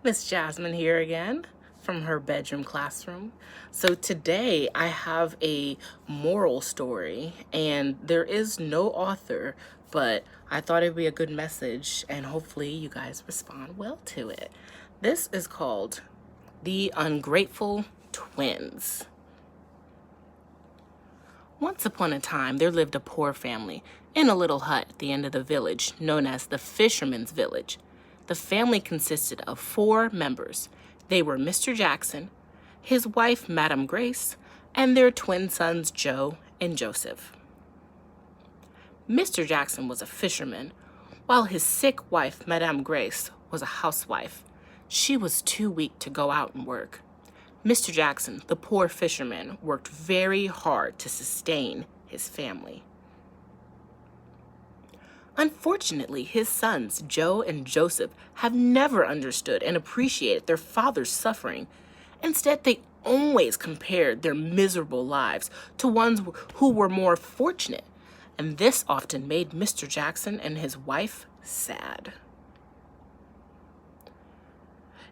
Miss Jasmyn here again from her bedroom classroom. So today I have a moral story, and there is no author, but I thought it'd be a good message and hopefully you guys respond well to it. This is called The Ungrateful Twins. Once upon a time, there lived a poor family in a little hut at the end of the village known as the Fisherman's Village. The family consisted of 4 members. They were Mr. Jackson, his wife, Madam Grace, and their twin sons, Joe and Joseph. Mr. Jackson was a fisherman, while his sick wife, Madame Grace, was a housewife. She was too weak to go out and work. Mr. Jackson, the poor fisherman, worked very hard to sustain his family. Unfortunately, his sons, Joe and Joseph, have never understood and appreciated their father's suffering. Instead, they always compared their miserable lives to ones who were more fortunate, and this often made Mr. Jackson and his wife sad.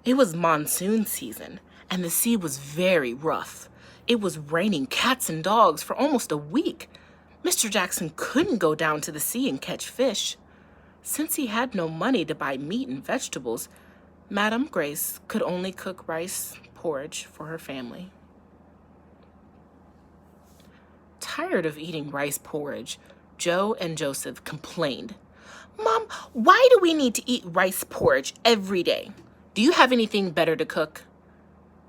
It was monsoon season, and the sea was very rough. It was raining cats and dogs for almost a week. Mr. Jackson couldn't go down to the sea and catch fish. Since he had no money to buy meat and vegetables, Madame Grace could only cook rice porridge for her family. Tired of eating rice porridge, Joe and Joseph complained. "Mom, why do we need to eat rice porridge every day? Do you have anything better to cook?"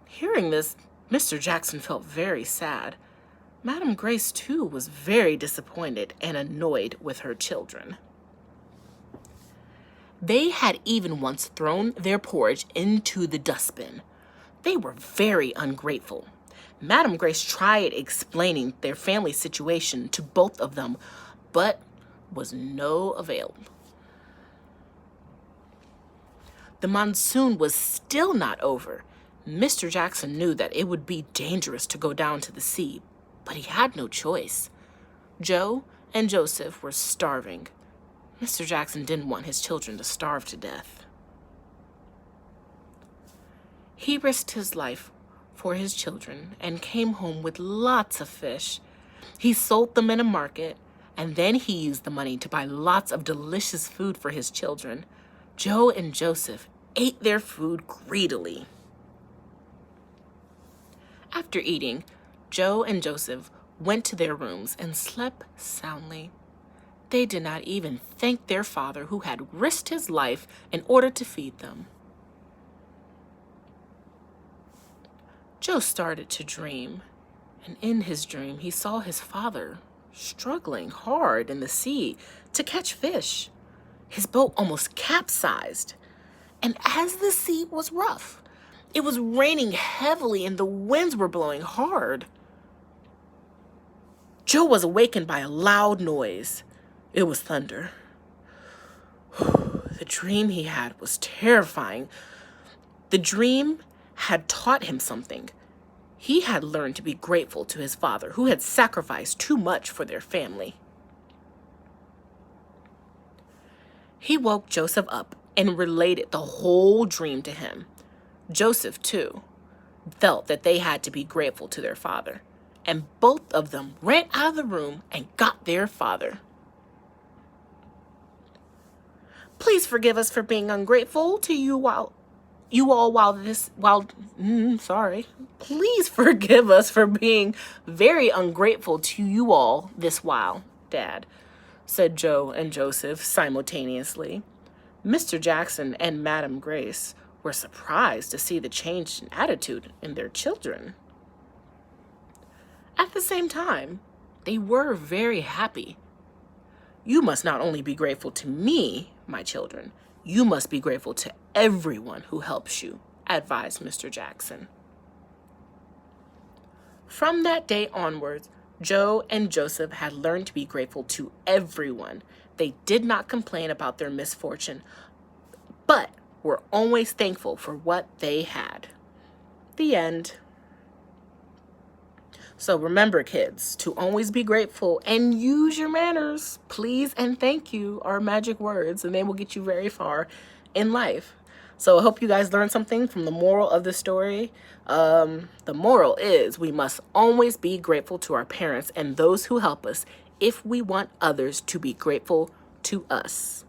Hearing this, Mr. Jackson felt very sad. Madame Grace, too, was very disappointed and annoyed with her children. They had even once thrown their porridge into the dustbin. They were very ungrateful. Madame Grace tried explaining their family situation to both of them, but was no avail. The monsoon was still not over. Mr. Jackson knew that it would be dangerous to go down to the sea, but he had no choice. Joe and Joseph were starving. Mr. Jackson didn't want his children to starve to death. He risked his life for his children and came home with lots of fish. He sold them in a market, and then he used the money to buy lots of delicious food for his children. Joe and Joseph ate their food greedily. After eating, Joe and Joseph went to their rooms and slept soundly. They did not even thank their father, who had risked his life in order to feed them. Joe started to dream, and in his dream, he saw his father struggling hard in the sea to catch fish. His boat almost capsized, and as the sea was rough, it was raining heavily and the winds were blowing hard. Joe was awakened by a loud noise. It was thunder. The dream he had was terrifying. The dream had taught him something. He had learned to be grateful to his father, who had sacrificed too much for their family. He woke Joseph up and related the whole dream to him. Joseph, too, felt that they had to be grateful to their father, and both of them ran out of the room and got their father. "Please forgive us for being ungrateful to you Please forgive us for being very ungrateful to you all this while, Dad," said Joe and Joseph simultaneously. Mr. Jackson and Madame Grace were surprised to see the change in attitude in their children. At the same time, they were very happy. "You must not only be grateful to me, my children, you must be grateful to everyone who helps you," advised Mr. Jackson. From that day onwards, Joe and Joseph had learned to be grateful to everyone. They did not complain about their misfortune, but were always thankful for what they had. The end. So remember, kids, to always be grateful and use your manners. Please and thank you are magic words, and they will get you very far in life. So I hope you guys learned something from the moral of the story. The moral is we must always be grateful to our parents and those who help us if we want others to be grateful to us.